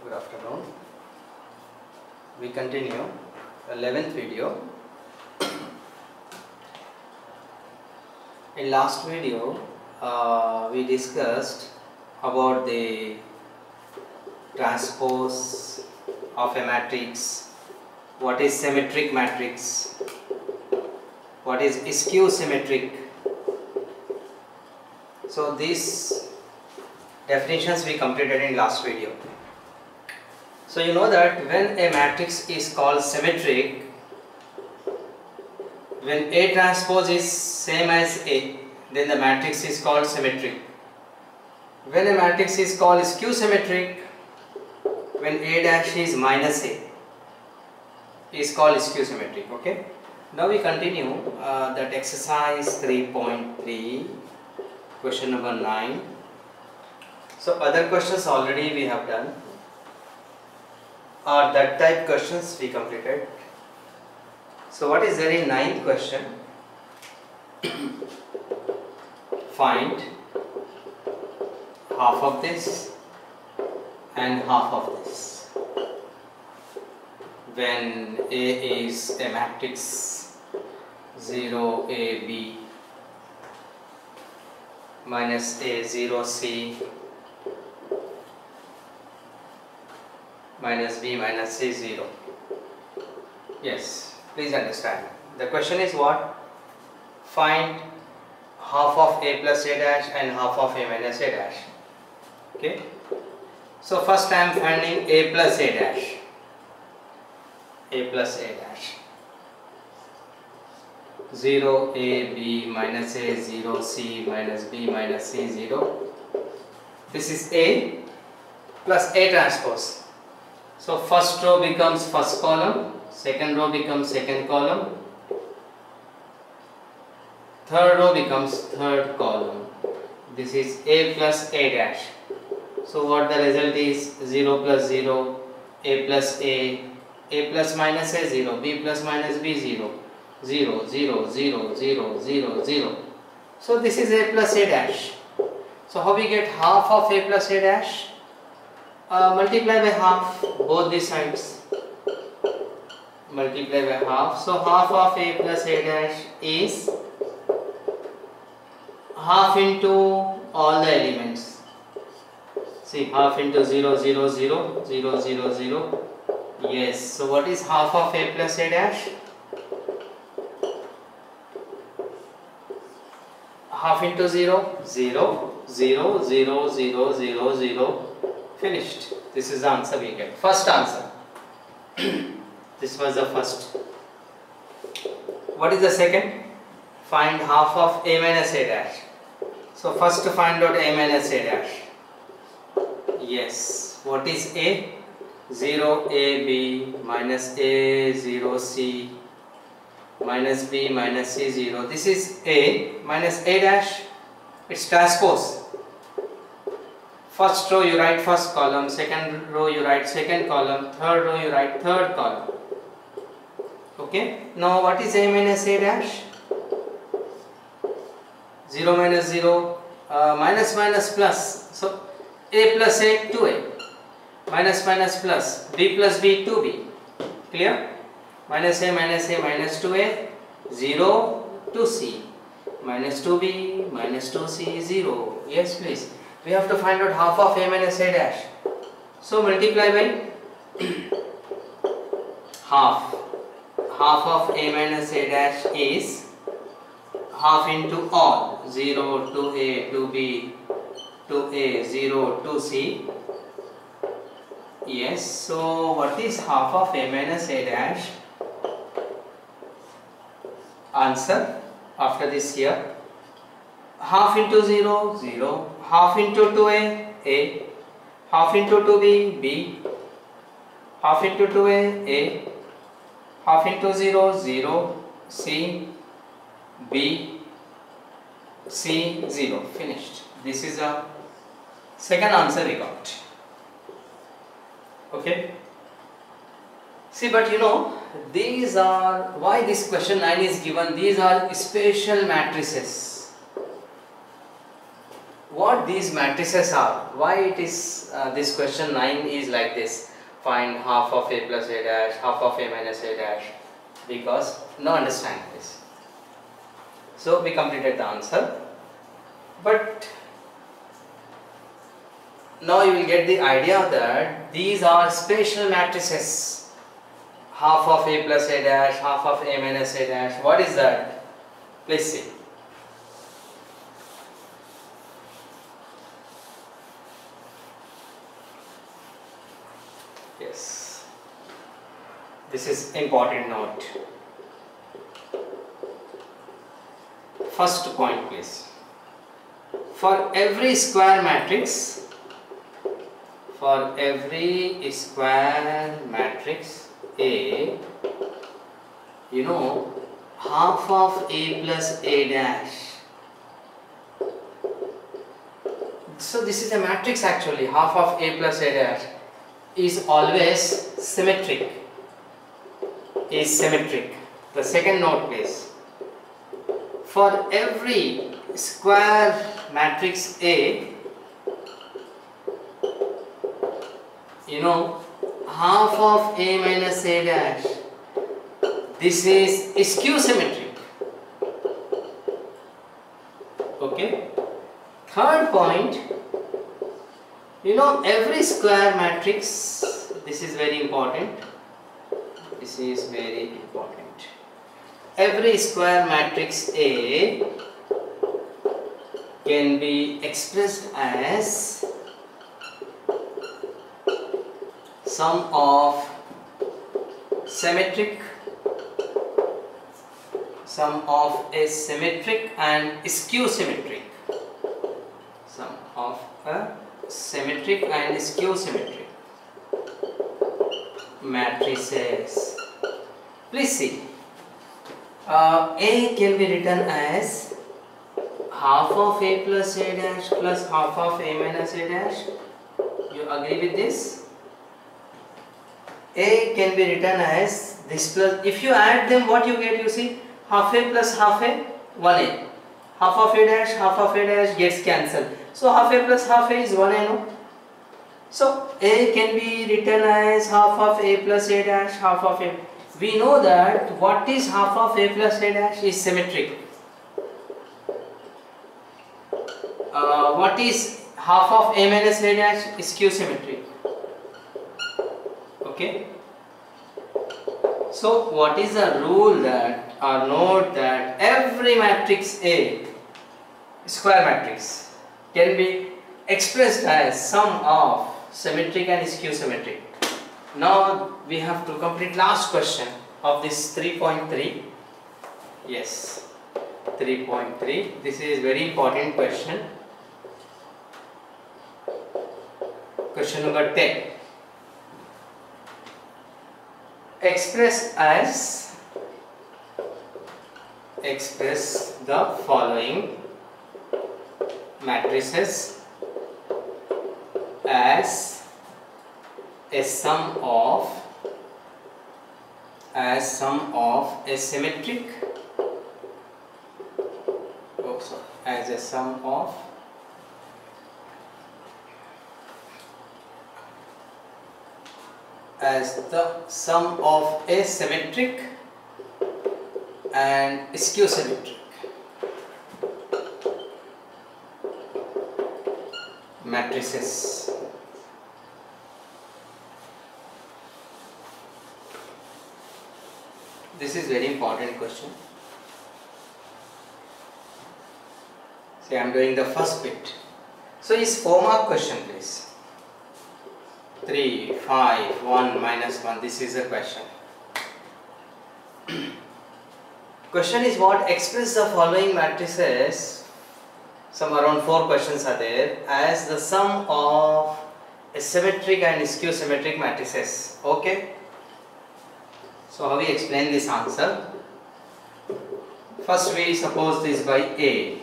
Good afternoon. We continue 11th video. In last video, we discussed about the transpose of a matrix, what is symmetric matrix, what is skew symmetric. So these definitions we completed in last video. So you know that when a matrix is called symmetric, when A transpose is same as A, then the matrix is called symmetric. When a matrix is called skew symmetric, when A dash is minus A, is called skew symmetric. Okay. Now we continue that exercise 3.3, question number 9. So other questions already we have done, or that type questions we completed. So what is there in 9th question? Find half of this and half of this when A is a matrix 0 A B minus A 0 C minus B minus C 0. Yes, please understand. The question is what? Find half of A plus A dash and half of A minus A dash. Okay. So first I am finding A plus A dash. A plus A dash. 0 A B minus A 0 C minus B minus C 0. This is A plus A transpose. So first row becomes first column, second row becomes second column, third row becomes third column. This is A plus A dash. So what the result is? 0 plus 0, A plus A plus minus A 0, B plus minus B 0, 0, 0, 0, 0, 0, 0. So this is A plus A dash. So how we get half of A plus A dash? Multiply by half both the sides. Multiply by half. So half of A plus A dash is half into all the elements. See, half into 0, 0, 0, 0, 0, 0. Yes. So what is half of A plus A dash? Half into 0, 0, 0, 0, 0, 0, 0. Finished. This is the answer we get. First answer. This was the first. What is the second? Find half of A minus A dash. So first to find out A minus A dash. Yes. What is A? 0 A B minus A 0 C minus B minus C 0. This is A minus A dash. It's transpose. First row you write first column, second row you write second column, third row you write third column. Okay. Now what is A minus A dash? 0 minus 0, minus minus plus. So A plus A 2A, minus minus plus, B plus B 2B. Clear? Minus A minus 2A, 0 2C, minus 2B minus 2C 0. Yes, please. We have to find out half of A minus A dash. So multiply by half. Half of A minus A dash is half into all. 0, 2A, 2B, 2A, 0, 2C. Yes, so what is half of A minus A dash? Answer after this here. Half into 0, 0. Half into 2A, A. Half into 2B, B. Half into 2A, A. Half into 0, 0. C, B, C, 0. Finished. This is the second answer we got. Okay. See, but you know, these are, why this question 9 is given, these are special matrices. what these matrices are, why it is this question 9 is like this, find half of a plus a dash, half of a minus a dash, because no understand this. So we completed the answer, but now you will get the idea that these are special matrices, half of a plus a dash, half of a minus a dash. What is that? Please see. Yes, this is important note. First point, please. For every square matrix, A, you know, half of A plus A dash. So this is a matrix actually, half of A plus A dash is always symmetric, The second note, please. For every square matrix A, you know, half of A minus A dash, this is skew symmetric. Okay. Third point, you know, every square matrix, this is very important. Every square matrix A can be expressed as sum of symmetric, and skew symmetric. Sum of a symmetric and skew symmetric matrices. Please see. A can be written as half of A plus A dash plus half of A minus A dash. You agree with this? A can be written as this plus, if you add them, what you get, you see, half A plus half A, 1A. Half of A dash gets cancelled. So half A plus half A is 1A, no? So A can be written as half of A plus A dash, half of A. We know that what is half of A plus A dash is symmetric. What is half of A minus A dash is skew symmetric. Okay. So what is the rule that, or note that every matrix A, square matrix, can be expressed as sum of symmetric and skew symmetric. Now we have to complete last question of this 3.3. Yes, 3.3. This is very important question. Question number 10. Express the following matrices as a sum of a symmetric, as a sum of a symmetric and skew symmetric matrices. This is very important question. See, I am doing the first bit. So is 4-mark question, please. 3, 5, 1, -1. This is the question. Question is what? Express the following matrices, some around 4 questions are there, as the sum of a symmetric and skew symmetric matrices. Okay. So how we explain this answer? First we suppose this by A.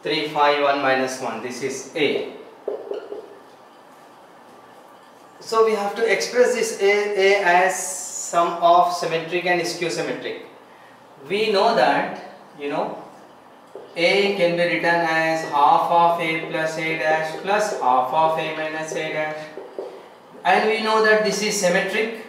3, 5, 1, -1. This is A. So we have to express this A as sum of symmetric and skew symmetric. We know that, you know, A can be written as half of A plus A dash plus half of A minus A dash, and we know that this is symmetric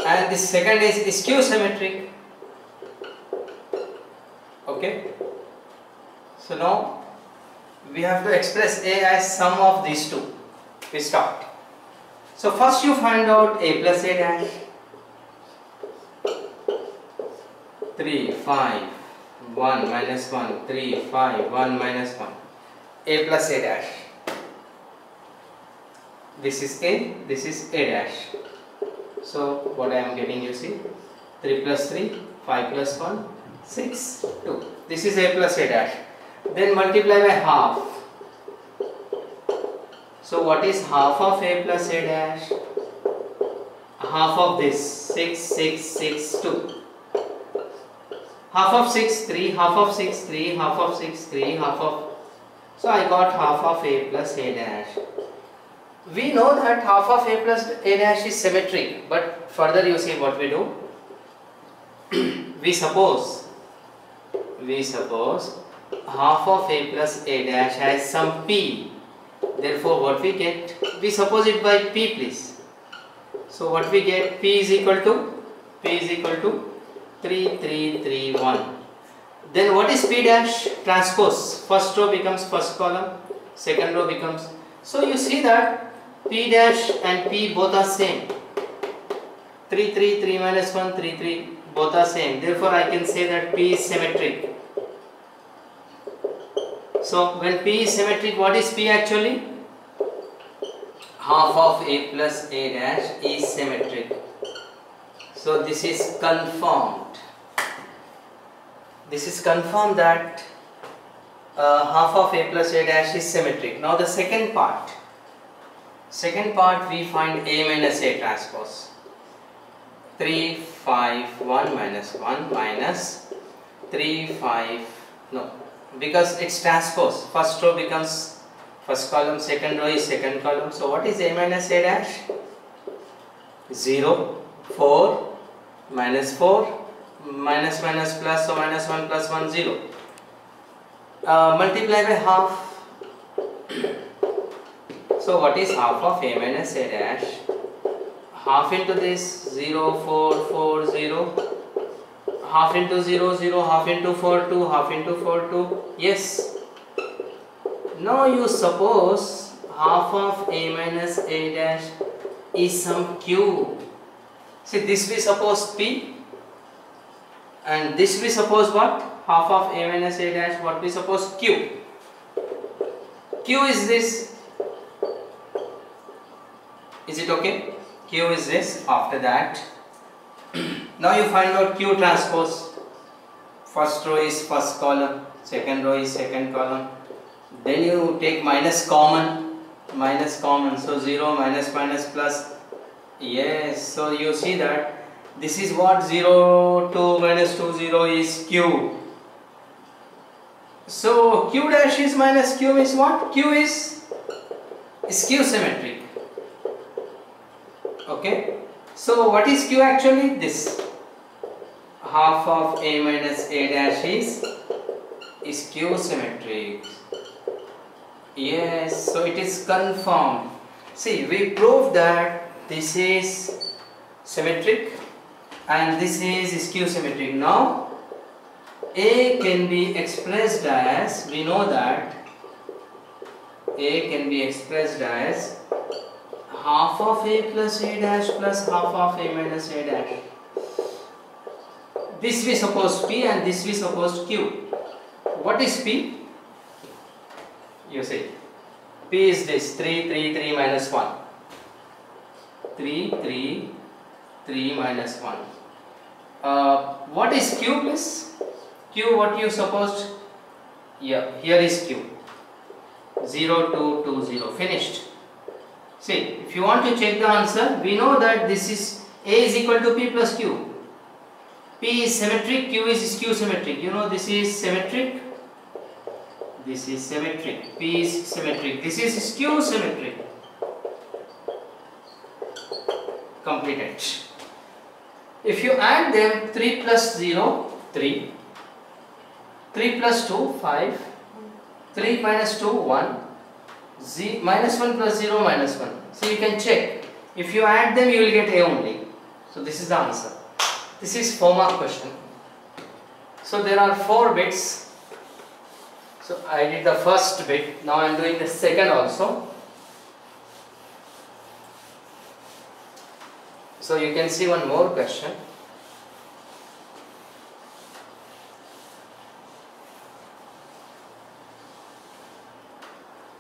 and this second is skew symmetric. Okay, so now we have to express A as sum of these two. We start. So first you find out A plus A dash. 3, 5, 1 minus 1, 3, 5, 1 minus 1. A plus A dash. This is A, this is A dash. So what I am getting, you see, 3 plus 3, 5 plus 1, 6, 2. This is A plus A dash. Then multiply by half. So what is half of A plus A dash? Half of this, 6, 6, 6, 2. Half of 6, 3, half of 6, 3, half of 6, 3, half of... So I got half of A plus A dash. We know that half of A plus A dash is symmetric, but further you see what we do. we suppose half of A plus A dash has some P. Therefore what we get, we suppose it by P please. So what we get, P is equal to 3, 3, 3, 1. Then what is P dash? Transpose. First row becomes first column, second row becomes... So you see that P dash and P both are same. 3, 3, 3 minus 1, 3, 3, both are same. Therefore I can say that P is symmetric. So when P is symmetric, what is P actually? Half of A plus A dash is symmetric. So this is confirmed. This is confirmed that half of A plus A dash is symmetric. Now the second part we find A minus A transpose. 3, 5, 1 minus 1 minus 3, 5, no, because it's transpose. First row becomes first column, second row is second column. So what is A minus A dash? 0, 4, minus 4, minus minus plus, so minus 1 plus 1, 0. Multiply by half. So what is half of A minus A dash? Half into this, 0, 4, 4, 0. Half into 0, 0, half into 4, 2, half into 4, 2. Yes. Now you suppose half of A minus A dash is some Q. See, this we suppose P, and this we suppose what? Half of A minus A dash, what we suppose? Q. Q is this. Is it okay? Q is this. After that, now you find out Q transpose. First row is first column, second row is second column. Then you take minus common, so 0 minus minus plus. Yes, so you see that this is what 0, 2 minus 2, 0 is Q. So Q dash is minus Q is what? Q is skew symmetric. Okay, so what is Q actually? This. Half of A minus A dash is skew symmetric. Yes, so it is confirmed. See, we proved that this is symmetric and this is skew symmetric. Now A can be expressed as, we know that A can be expressed as half of A plus A dash plus half of A minus A dash. This we suppose P and this we suppose Q. What is P? You see, P is this 3, 3, 3 minus 1. 3, 3, 3 minus 1. What is Q please? Q, what you supposed? Yeah, here is Q. 0, 2, 2, 0. Finished. See, if you want to check the answer, we know that this is A is equal to P plus Q. P is symmetric, Q is skew symmetric. You know this is symmetric. This is symmetric. P is symmetric. This is skew symmetric. Completed. If you add them, 3 plus 0, 3. 3 plus 2, 5. 3 minus 2, 1. Minus 1 plus 0, minus 1. So you can check. If you add them, you will get A only. So this is the answer. This is 4-mark question. So there are 4 bits. So I did the first bit. Now I am doing the second also. So you can see one more question.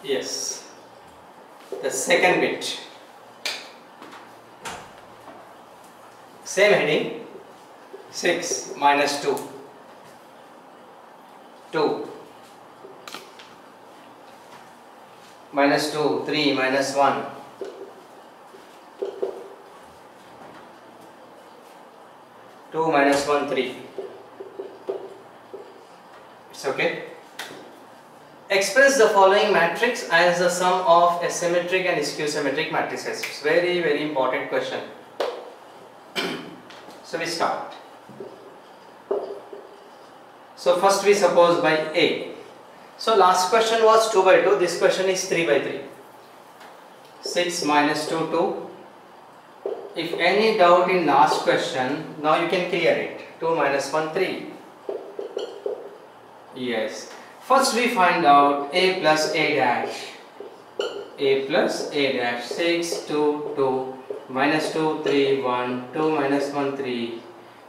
Yes, the second bit. Same heading. 6 minus 2. 2. Minus 2, 3 minus 1. 2 minus 1, 3. It's okay. Express the following matrix as the sum of a symmetric and skew symmetric matrices. It's very, very important question. So we start. So first we suppose by A. So last question was 2 by 2. This question is 3 by 3. 6 minus 2, 2. If any doubt in last question, now you can clear it. 2 minus 1, 3. Yes. First we find out A plus A dash. A plus A dash. 6, 2, 2. Minus 2, 3, 1. 2 minus 1, 3.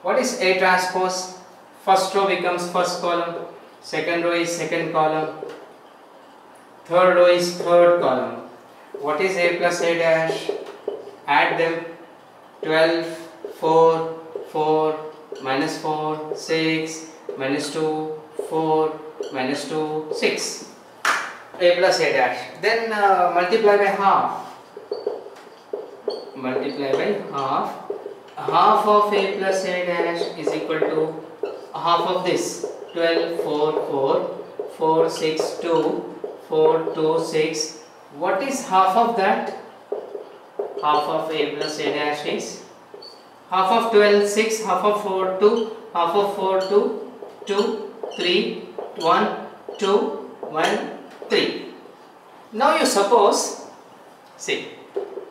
What is A transpose? First row becomes first column. Second row is second column. Third row is third column. What is A plus A dash? Add them. 12, 4, 4, minus 4, 6, minus 2, 4, minus 2, 6. A plus A dash. Then multiply by half. Multiply by half. Half of A plus A dash is equal to half of this. 12, 4, 4, 4, 6, 2, 4, 2, 6. What is half of that? Half of A plus A dash is half of 12, 6, half of 4, 2, half of 4, 2, 2, 3, 1, 2, 1, 3. Now you suppose, see,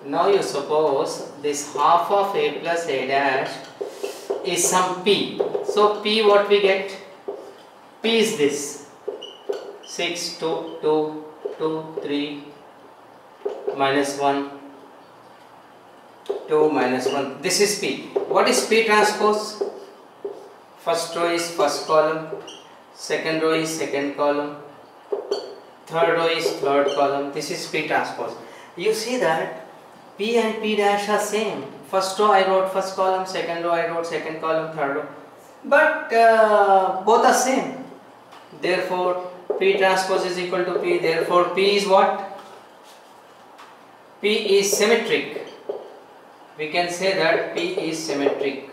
now you suppose this half of A plus A dash is some P. So P, what we get? P is this 6, 2, 2, 2, 3, minus 1, 2 minus 1. This is P. What is P transpose? First row is first column, second row is second column, third row is third column. This is P transpose. You see that P and P dash are same. First row I wrote first column, second row I wrote second column, third row. But both are same. Therefore P transpose is equal to P. Therefore P is what? P is symmetric. We can say that P is symmetric.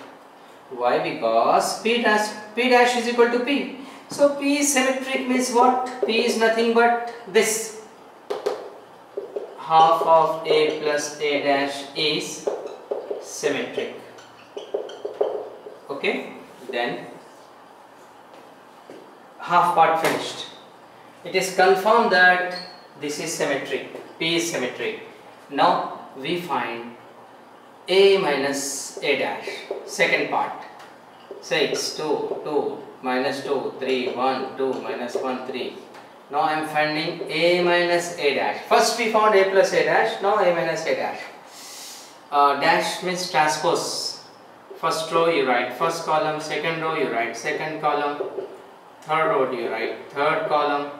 Why? Because P dash is equal to P. So P is symmetric means what? P is nothing but this. Half of A plus A dash is symmetric. Okay? Then half part finished. It is confirmed that this is symmetric. P is symmetric. Now we find A minus A dash. Second part. 6, 2, 2, minus 2, 3, 1, 2, minus 1, 3. Now I am finding A minus A dash. First we found A plus A dash. Now A minus A dash. Dash means transpose. First row you write first column, second row you write second column, third row you write third column.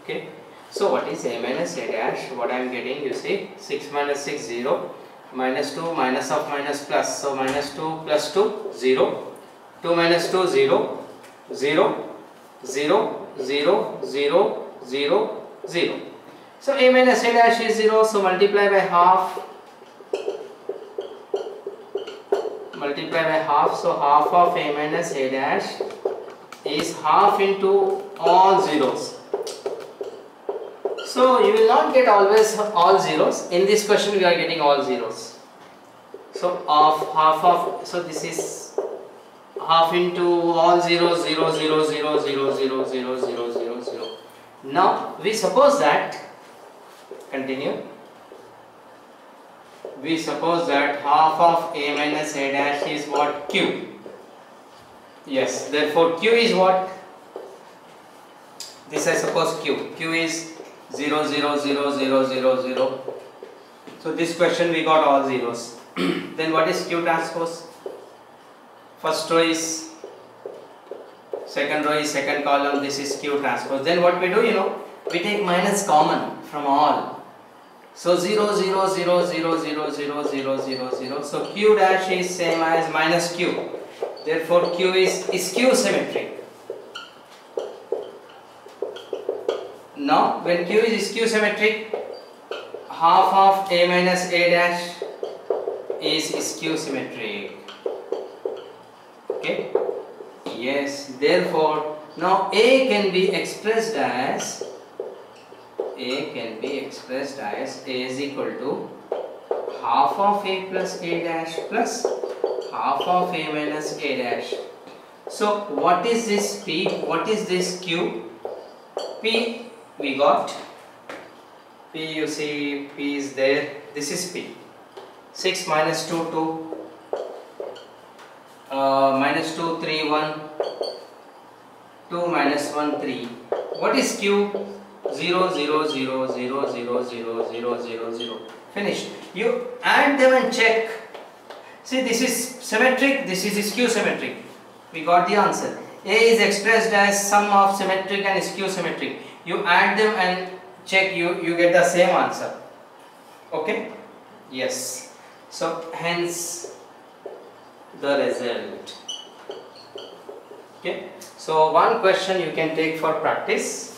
Okay. So what is A minus A dash? What I am getting, you see, 6 minus 6, 0, minus 2, minus of minus plus. So minus 2 plus 2, 0, 2 minus 2, 0, 0, 0, 0, 0, 0, 0. So A minus A dash is 0. So multiply by half. Multiply by half. So half of A minus A dash is half into all zeros. So you will not get always all zeros. In this question we are getting all zeros. So of half of, so this is half into all zeros, 0, 0, 0, 0, 0, 0, 0, 0, 0. Now we suppose that, continue, we suppose that half of a minus a dash is what? Q. Yes, therefore Q is what? This I suppose Q. Q is 0, 0, 0, 0, 0, 0. So this question we got all zeros. Then what is Q transpose? First row is, second row is second column, this is Q transpose. Then what we do, we take minus common from all. So 0, 0, 0, 0, 0, 0, 0, 0, 0. So Q dash is same as minus Q. Therefore Q is skew symmetric. Now when Q is skew symmetric, half of a minus a dash is skew symmetric. Okay? Yes, therefore now A can be expressed as A is equal to half of A plus A dash plus half of A minus A dash. So what is this P? What is this Q? P we got. P, you see P is there. This is P. 6 minus 2, 2. Minus 2, 3, 1. 2 minus 1, 3. What is Q? 0, 0, 0, 0, 0, 0, 0, 0, 0. Finished. You add them and check. See, this is symmetric, this is skew symmetric. We got the answer. A is expressed as sum of symmetric and skew symmetric. You add them and check, you get the same answer. Okay? Yes. So hence the result. Okay? So one question you can take for practice,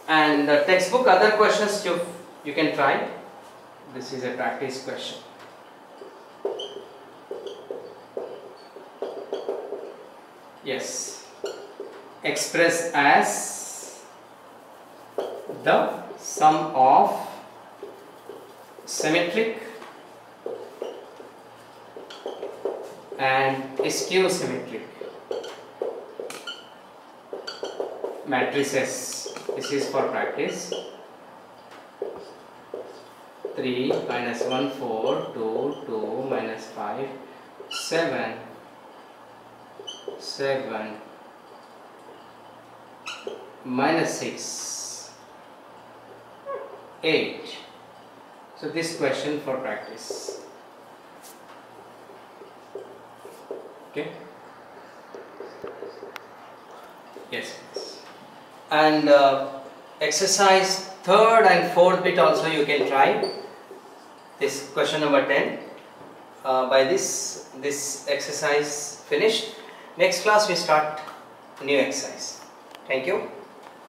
and the textbook other questions you can try. This is a practice question. Yes. Express as the sum of symmetric and skew symmetric matrices. This is for practice. 3 minus 1 4 2 2 minus 5 7 7 minus 6 8. So this question for practice. Okay. Yes. And exercise 3rd and 4th bit also you can try. This question number 10. By this exercise finished. Next class we start new exercise. Thank you.